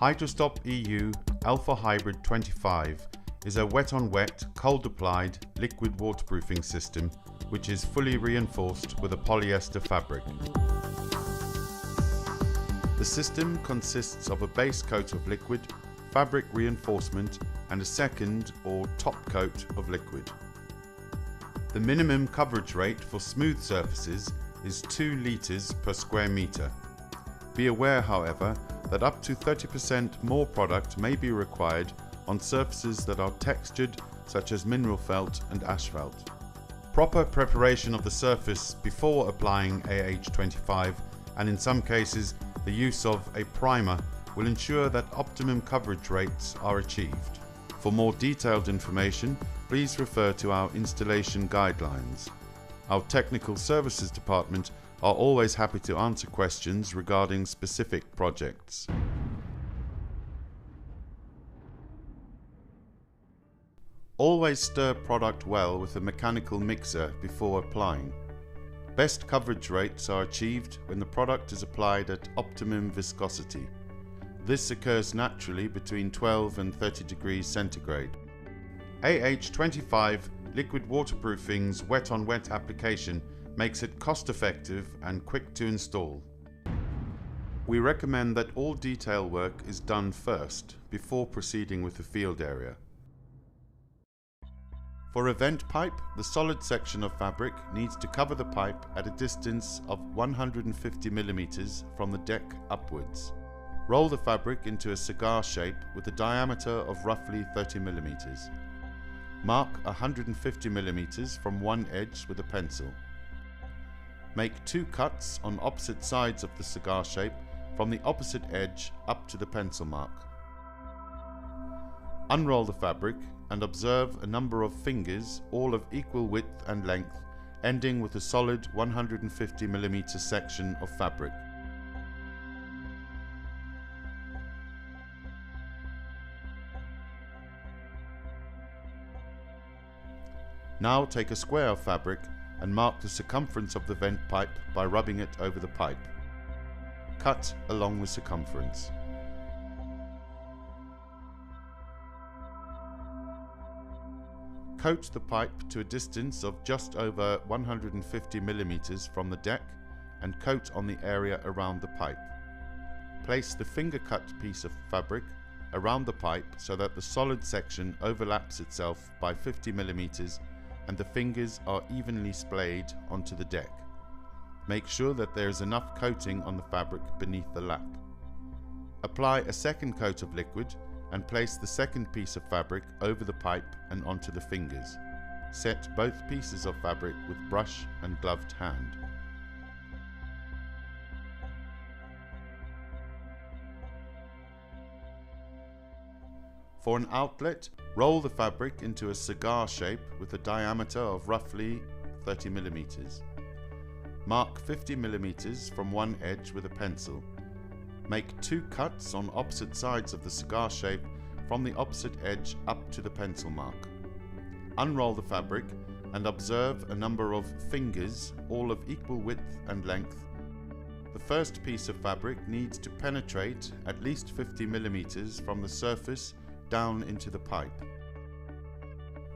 HydrostopEU Alpha Hybrid 25 is a wet-on-wet, cold-applied liquid waterproofing system which is fully reinforced with a polyester fabric. The system consists of a base coat of liquid, fabric reinforcement and a second or top coat of liquid. The minimum coverage rate for smooth surfaces is 2 litres per square metre. Be aware, however, that up to 30% more product may be required on surfaces that are textured, such as mineral felt and asphalt. Proper preparation of the surface before applying AH25, and in some cases the use of a primer, will ensure that optimum coverage rates are achieved. For more detailed information, please refer to our installation guidelines. Our technical services department are always happy to answer questions regarding specific projects. Always stir product well with a mechanical mixer before applying. Best coverage rates are achieved when the product is applied at optimum viscosity. This occurs naturally between 12 and 30 degrees centigrade. AH25 liquid waterproofing's wet-on-wet application makes it cost-effective and quick to install. We recommend that all detail work is done first before proceeding with the field area. For a vent pipe, the solid section of fabric needs to cover the pipe at a distance of 150 mm from the deck upwards. Roll the fabric into a cigar shape with a diameter of roughly 30 mm. Mark 150 mm from one edge with a pencil. Make 2 cuts on opposite sides of the cigar shape from the opposite edge up to the pencil mark. Unroll the fabric and observe a number of fingers, all of equal width and length, ending with a solid 150 mm section of fabric. Now take a square of fabric and mark the circumference of the vent pipe by rubbing it over the pipe. Cut along the circumference. Coat the pipe to a distance of just over 150 mm from the deck and coat on the area around the pipe. Place the finger cut piece of fabric around the pipe so that the solid section overlaps itself by 50 mm and the fingers are evenly splayed onto the deck. Make sure that there is enough coating on the fabric beneath the lap. Apply a second coat of liquid and place the second piece of fabric over the pipe and onto the fingers. Set both pieces of fabric with brush and gloved hand. For an outlet, roll the fabric into a cigar shape with a diameter of roughly 30 mm. Mark 50 mm from one edge with a pencil. Make 2 cuts on opposite sides of the cigar shape from the opposite edge up to the pencil mark. Unroll the fabric and observe a number of fingers, all of equal width and length. The first piece of fabric needs to penetrate at least 50 mm from the surface down into the pipe.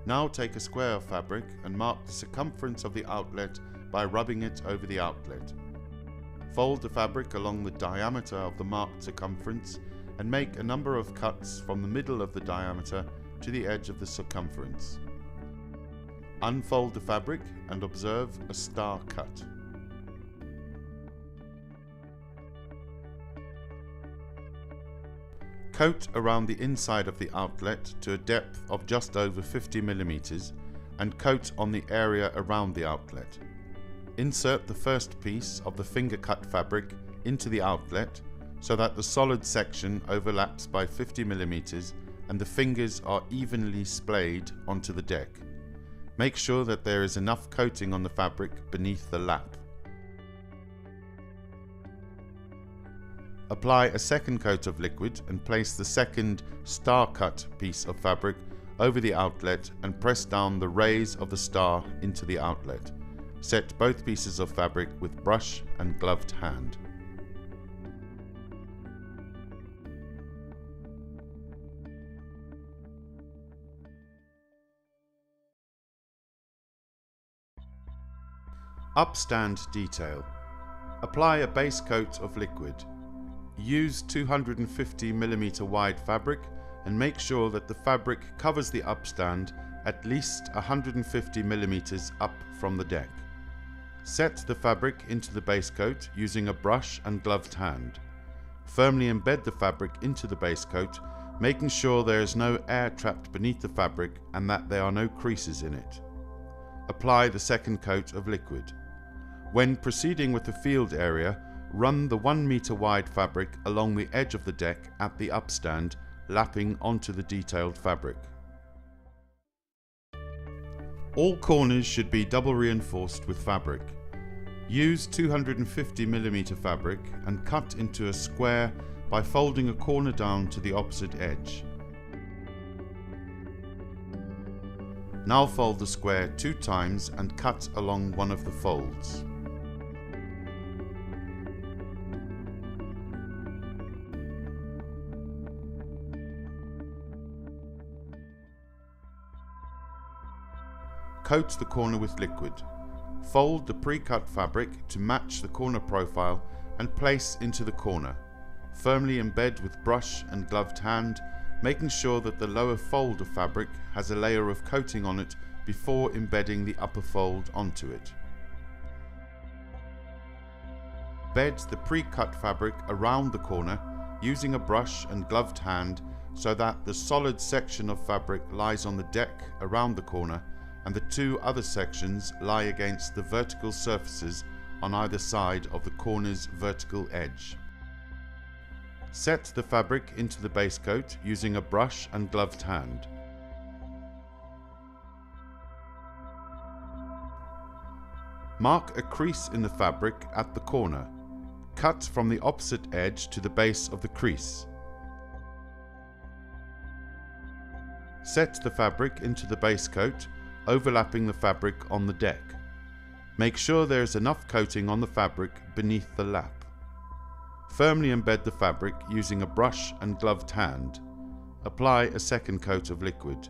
Now take a square of fabric and mark the circumference of the outlet by rubbing it over the outlet. Fold the fabric along the diameter of the marked circumference and make a number of cuts from the middle of the diameter to the edge of the circumference. Unfold the fabric and observe a star cut. Coat around the inside of the outlet to a depth of just over 50 mm and coat on the area around the outlet. Insert the first piece of the finger cut fabric into the outlet so that the solid section overlaps by 50 mm and the fingers are evenly splayed onto the deck. Make sure that there is enough coating on the fabric beneath the lap. Apply a second coat of liquid and place the second star cut piece of fabric over the outlet and press down the rays of the star into the outlet. Set both pieces of fabric with brush and gloved hand. Upstand detail. Apply a base coat of liquid. Use 250mm wide fabric and make sure that the fabric covers the upstand at least 150mm up from the deck. Set the fabric into the base coat using a brush and gloved hand. Firmly embed the fabric into the base coat, making sure there is no air trapped beneath the fabric and that there are no creases in it. Apply the second coat of liquid. When proceeding with the field area, run the 1 meter wide fabric along the edge of the deck at the upstand, lapping onto the detailed fabric. All corners should be double reinforced with fabric. Use 250mm fabric and cut into a square by folding a corner down to the opposite edge. Now fold the square 2 times and cut along one of the folds. Coat the corner with liquid. Fold the pre-cut fabric to match the corner profile and place into the corner. Firmly embed with brush and gloved hand, making sure that the lower fold of fabric has a layer of coating on it before embedding the upper fold onto it. Bed the pre-cut fabric around the corner using a brush and gloved hand so that the solid section of fabric lies on the deck around the corner and the 2 other sections lie against the vertical surfaces on either side of the corner's vertical edge. Set the fabric into the base coat using a brush and gloved hand. Mark a crease in the fabric at the corner. Cut from the opposite edge to the base of the crease. Set the fabric into the base coat, overlapping the fabric on the deck. Make sure there is enough coating on the fabric beneath the lap. Firmly embed the fabric using a brush and gloved hand. Apply a second coat of liquid.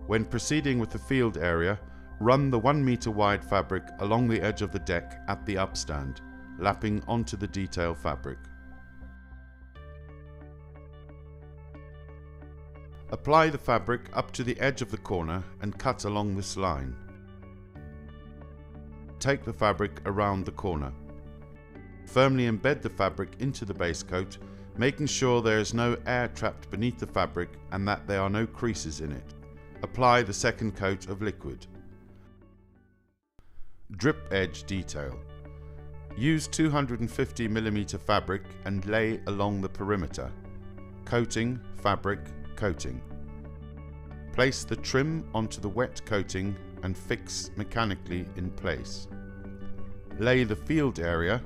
When proceeding with the field area, run the 1 meter wide fabric along the edge of the deck at the upstand, lapping onto the detail fabric. Apply the fabric up to the edge of the corner and cut along this line. Take the fabric around the corner. Firmly embed the fabric into the base coat, making sure there is no air trapped beneath the fabric and that there are no creases in it. Apply the second coat of liquid. Drip edge detail. Use 250mm fabric and lay along the perimeter. Coating, fabric, coating. Place the trim onto the wet coating and fix mechanically in place. Lay the field area,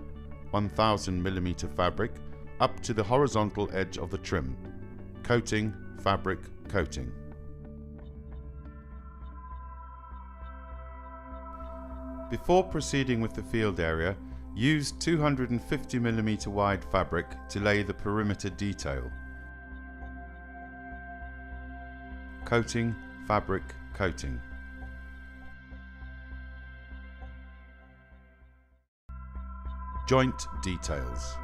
1000mm fabric, up to the horizontal edge of the trim. Coating, fabric, coating. Before proceeding with the field area, use 250mm wide fabric to lay the perimeter detail. Coating, fabric, coating. Joint details.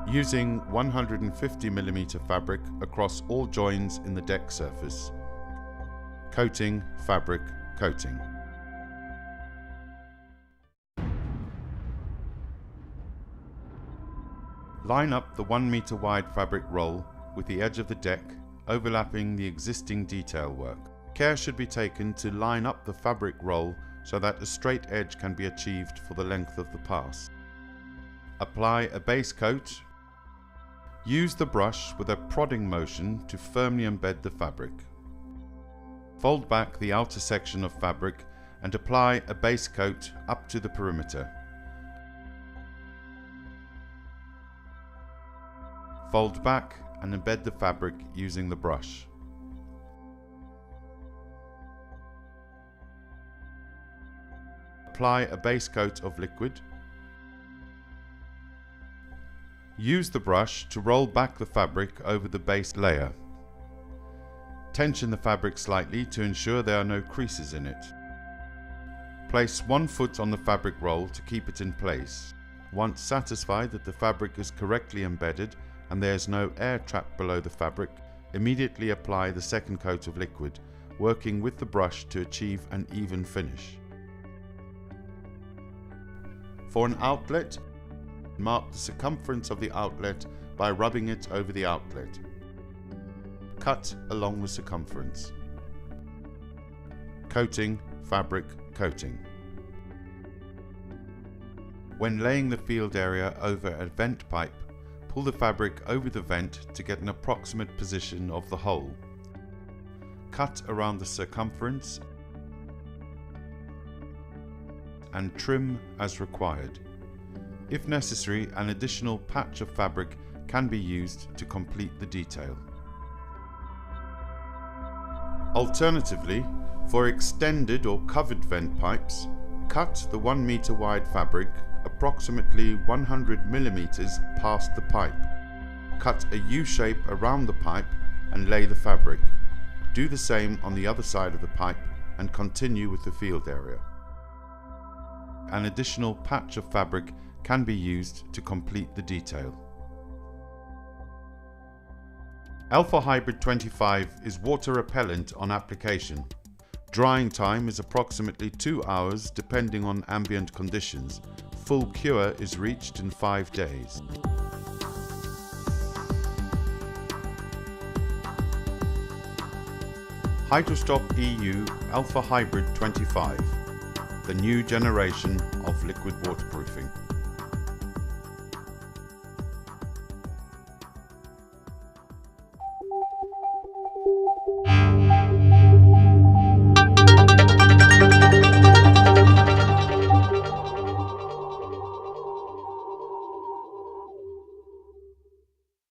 Using 150mm fabric across all joins in the deck surface. Coating, fabric, coating. Line up the 1 meter wide fabric roll with the edge of the deck, overlapping the existing detail work. Care should be taken to line up the fabric roll so that a straight edge can be achieved for the length of the pass. Apply a base coat. Use the brush with a prodding motion to firmly embed the fabric. Fold back the outer section of fabric and apply a base coat up to the perimeter. Fold back and embed the fabric using the brush. Apply a base coat of liquid. Use the brush to roll back the fabric over the base layer. Tension the fabric slightly to ensure there are no creases in it. Place 1 foot on the fabric roll to keep it in place. Once satisfied that the fabric is correctly embedded and there is no air trapped below the fabric, immediately apply the second coat of liquid, working with the brush to achieve an even finish. For an outlet, mark the circumference of the outlet by rubbing it over the outlet. Cut along the circumference. Coating, fabric, coating. When laying the field area over a vent pipe, pull the fabric over the vent to get an approximate position of the hole. Cut around the circumference and trim as required. If necessary, an additional patch of fabric can be used to complete the detail. Alternatively, for extended or covered vent pipes, cut the 1 meter wide fabric approximately 100 mm past the pipe. Cut a U-shape around the pipe and lay the fabric. Do the same on the other side of the pipe and continue with the field area. An additional patch of fabric can be used to complete the detail. Alpha Hybrid 25 is water repellent on application. Drying time is approximately 2 hours depending on ambient conditions. Full cure is reached in 5 days. HydrostopEU Alpha Hybrid 25, the new generation of liquid waterproofing.